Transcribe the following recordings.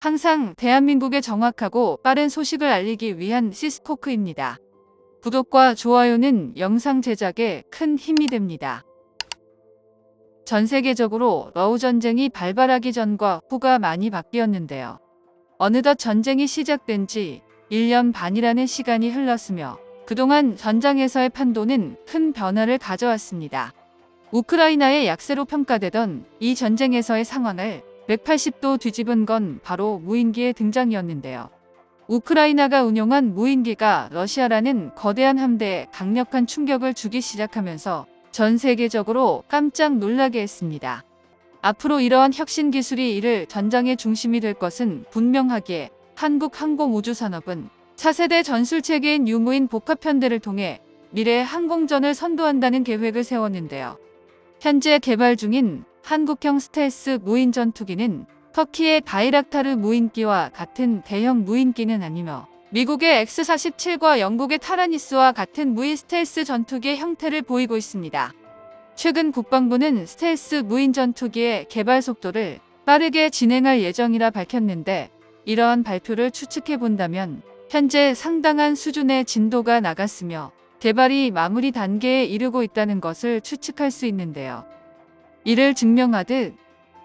항상 대한민국에 정확하고 빠른 소식을 알리기 위한 시스코크입니다. 구독과 좋아요는 영상 제작에 큰 힘이 됩니다. 전 세계적으로 러우 전쟁이 발발하기 전과 후가 많이 바뀌었는데요. 어느덧 전쟁이 시작된 지 1년 반이라는 시간이 흘렀으며 그동안 전장에서의 판도는 큰 변화를 가져왔습니다. 우크라이나의 약세로 평가되던 이 전쟁에서의 상황을 180도 뒤집은 건 바로 무인기의 등장이었는데요. 우크라이나가 운용한 무인기가 러시아라는 거대한 함대에 강력한 충격을 주기 시작하면서 전 세계적으로 깜짝 놀라게 했습니다. 앞으로 이러한 혁신 기술이 이를 전장의 중심이 될 것은 분명하기에 한국항공우주산업은 차세대 전술체계인 유무인 복합편대를 통해 미래의 항공전을 선도한다는 계획을 세웠는데요. 현재 개발 중인 한국형 스텔스 무인 전투기는 터키의 바이락타르 무인기와 같은 대형 무인기는 아니며 미국의 X-47과 영국의 타라니스와 같은 무인 스텔스 전투기의 형태를 보이고 있습니다. 최근 국방부는 스텔스 무인 전투기의 개발 속도를 빠르게 진행할 예정이라 밝혔는데, 이러한 발표를 추측해 본다면 현재 상당한 수준의 진도가 나갔으며 개발이 마무리 단계에 이르고 있다는 것을 추측할 수 있는데요. 이를 증명하듯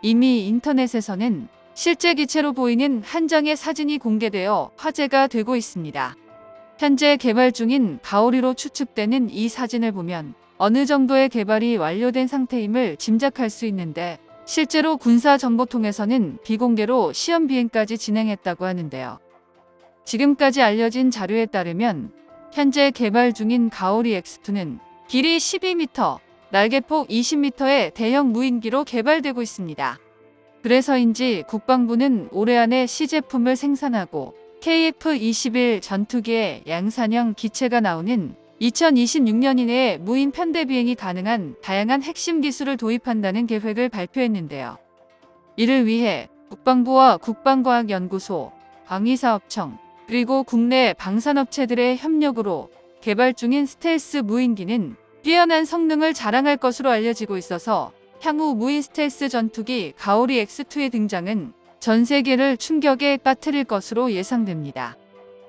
이미 인터넷에서는 실제 기체로 보이는 한 장의 사진이 공개되어 화제가 되고 있습니다. 현재 개발 중인 가오리로 추측되는 이 사진을 보면 어느 정도의 개발이 완료된 상태임을 짐작할 수 있는데, 실제로 군사 정보통에서는 비공개로 시험 비행까지 진행했다고 하는데요. 지금까지 알려진 자료에 따르면 현재 개발 중인 가오리 X2는 길이 12m, 날개폭 20m의 대형 무인기로 개발되고 있습니다. 그래서인지 국방부는 올해 안에 시제품을 생산하고 KF-21 전투기의 양산형 기체가 나오는 2026년 이내에 무인 편대 비행이 가능한 다양한 핵심 기술을 도입한다는 계획을 발표했는데요. 이를 위해 국방부와 국방과학연구소, 방위사업청, 그리고 국내 방산업체들의 협력으로 개발 중인 스텔스 무인기는 뛰어난 성능을 자랑할 것으로 알려지고 있어서 향후 무인 스텔스 전투기 가오리 X2의 등장은 전 세계를 충격에 빠뜨릴 것으로 예상됩니다.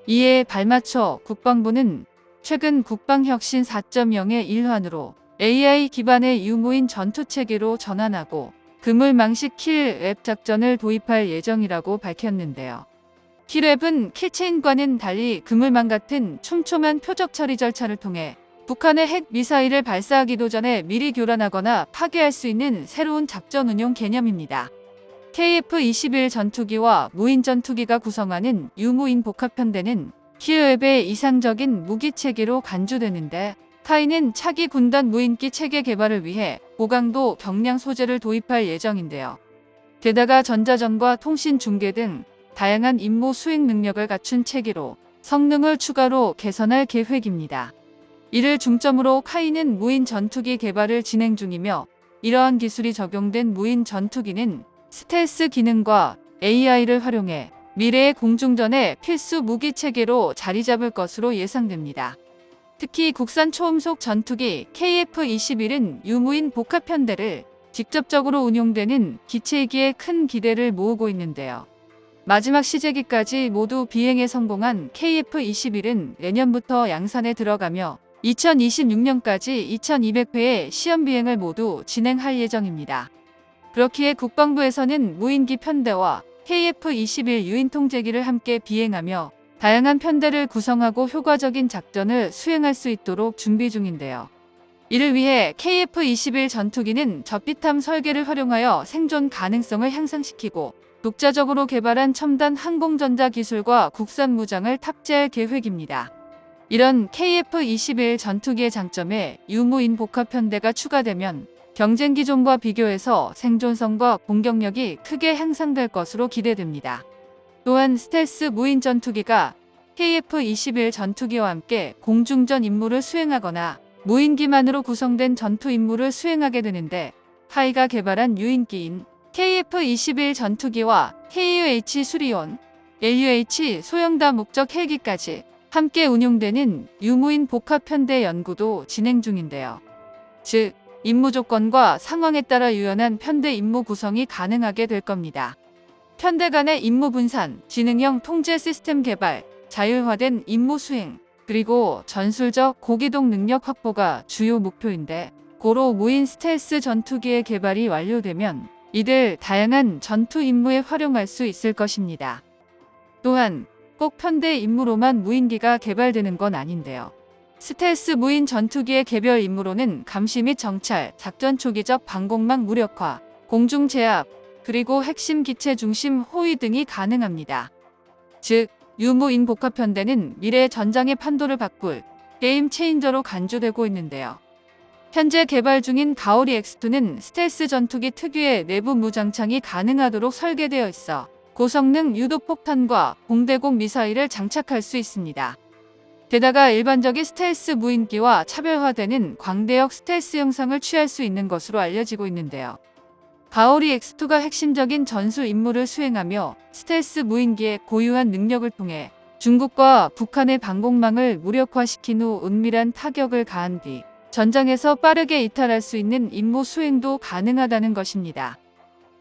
이에 발맞춰 국방부는 최근 국방혁신 4.0의 일환으로 AI 기반의 유무인 전투체계로 전환하고 그물망식 킬랩 작전을 도입할 예정이라고 밝혔는데요. 킬랩은 킬체인과는 달리 그물망 같은 촘촘한 표적 처리 절차를 통해 북한의 핵 미사일을 발사하기도 전에 미리 교란하거나 파괴할 수 있는 새로운 작전 운용 개념입니다. KF-21 전투기와 무인 전투기가 구성하는 유무인 복합편대는 킬랩의 이상적인 무기 체계로 간주되는데, 타이는 차기 군단 무인기 체계 개발을 위해 고강도 경량 소재를 도입할 예정인데요. 게다가 전자전과 통신 중계 등 다양한 임무 수행 능력을 갖춘 체계로 성능을 추가로 개선할 계획입니다. 이를 중점으로 카이는 무인 전투기 개발을 진행 중이며, 이러한 기술이 적용된 무인 전투기는 스텔스 기능과 AI를 활용해 미래의 공중전의 필수 무기 체계로 자리 잡을 것으로 예상됩니다. 특히 국산 초음속 전투기 KF-21은 유무인 복합편대를 직접적으로 운용되는 기체이기에 큰 기대를 모으고 있는데요. 마지막 시제기까지 모두 비행에 성공한 KF-21은 내년부터 양산에 들어가며 2026년까지 2200회의 시험 비행을 모두 진행할 예정입니다. 그렇기에 국방부에서는 무인기 편대와 KF-21 유인 통제기를 함께 비행하며 다양한 편대를 구성하고 효과적인 작전을 수행할 수 있도록 준비 중인데요. 이를 위해 KF-21 전투기는 접비탐 설계를 활용하여 생존 가능성을 향상시키고 독자적으로 개발한 첨단 항공전자 기술과 국산 무장을 탑재할 계획입니다. 이런 KF-21 전투기의 장점에 유무인 복합편대가 추가되면 경쟁 기종과 비교해서 생존성과 공격력이 크게 향상될 것으로 기대됩니다. 또한 스텔스 무인 전투기가 KF-21 전투기와 함께 공중전 임무를 수행하거나 무인기만으로 구성된 전투 임무를 수행하게 되는데, 카이가 개발한 유인기인 KF-21 전투기와 KUH 수리온, LUH 소형 다목적 헬기까지 함께 운용되는 유무인 복합편대 연구도 진행 중인데요. 즉, 임무 조건과 상황에 따라 유연한 편대 임무 구성이 가능하게 될 겁니다. 편대 간의 임무 분산, 지능형 통제 시스템 개발, 자율화된 임무 수행, 그리고 전술적 고기동 능력 확보가 주요 목표인데, 고로 무인 스텔스 전투기의 개발이 완료되면 이들 다양한 전투 임무에 활용할 수 있을 것입니다. 또한 꼭 편대 임무로만 무인기가 개발되는 건 아닌데요. 스텔스 무인 전투기의 개별 임무로는 감시 및 정찰, 작전 초기적 방공망 무력화, 공중 제압, 그리고 핵심 기체 중심 호위 등이 가능합니다. 즉, 유무인 복합 편대는 미래의 전장의 판도를 바꿀 게임 체인저로 간주되고 있는데요. 현재 개발 중인 가오리 X2는 스텔스 전투기 특유의 내부 무장창이 가능하도록 설계되어 있어 고성능 유도폭탄과 공대공 미사일을 장착할 수 있습니다. 게다가 일반적인 스텔스 무인기와 차별화되는 광대역 스텔스 형상을 취할 수 있는 것으로 알려지고 있는데요. 가오리 X2가 핵심적인 전술 임무를 수행하며 스텔스 무인기의 고유한 능력을 통해 중국과 북한의 방공망을 무력화시킨 후 은밀한 타격을 가한 뒤 전장에서 빠르게 이탈할 수 있는 임무 수행도 가능하다는 것입니다.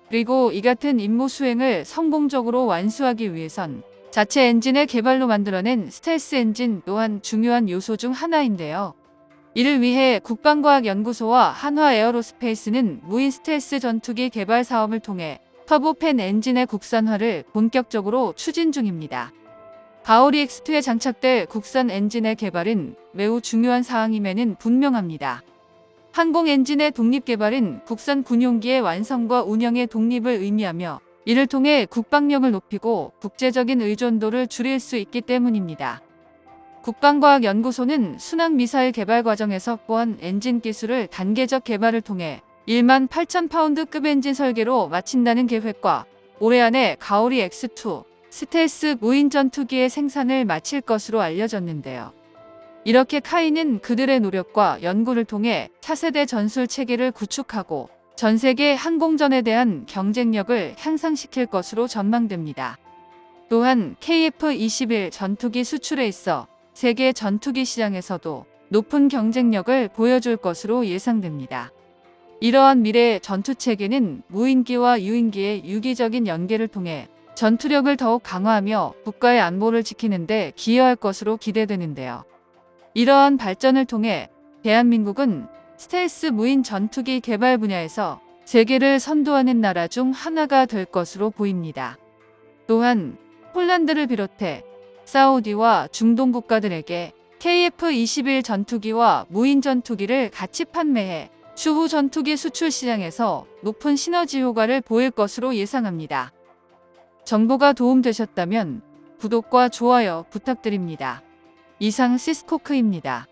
그리고 이 같은 임무 수행을 성공적으로 완수하기 위해선 자체 엔진의 개발로 만들어낸 스텔스 엔진 또한 중요한 요소 중 하나인데요. 이를 위해 국방과학연구소와 한화에어로스페이스는 무인 스텔스 전투기 개발 사업을 통해 터보팬 엔진의 국산화를 본격적으로 추진 중입니다. 가오리 X2에 장착될 국산 엔진의 개발은 매우 중요한 사항임에는 분명합니다. 항공 엔진의 독립 개발은 국산 군용기의 완성과 운영의 독립을 의미하며 이를 통해 국방력을 높이고 국제적인 의존도를 줄일 수 있기 때문입니다. 국방과학연구소는 순항미사일 개발 과정에서 확보한 엔진 기술을 단계적 개발을 통해 1만 8천 파운드급 엔진 설계로 마친다는 계획과 올해 안에 가오리 X2 스텔스 무인 전투기의 생산을 마칠 것으로 알려졌는데요. 이렇게 카이는 그들의 노력과 연구를 통해 차세대 전술 체계를 구축하고 전 세계 항공전에 대한 경쟁력을 향상시킬 것으로 전망됩니다. 또한 KF-21 전투기 수출에 있어 세계 전투기 시장에서도 높은 경쟁력을 보여줄 것으로 예상됩니다. 이러한 미래 전투체계는 무인기와 유인기의 유기적인 연계를 통해 전투력을 더욱 강화하며 국가의 안보를 지키는 데 기여할 것으로 기대되는데요. 이러한 발전을 통해 대한민국은 스텔스 무인 전투기 개발 분야에서 세계를 선도하는 나라 중 하나가 될 것으로 보입니다. 또한 폴란드를 비롯해 사우디와 중동 국가들에게 KF-21 전투기와 무인 전투기를 같이 판매해 추후 전투기 수출 시장에서 높은 시너지 효과를 보일 것으로 예상합니다. 정보가 도움되셨다면 구독과 좋아요 부탁드립니다. 이상 시스코크입니다.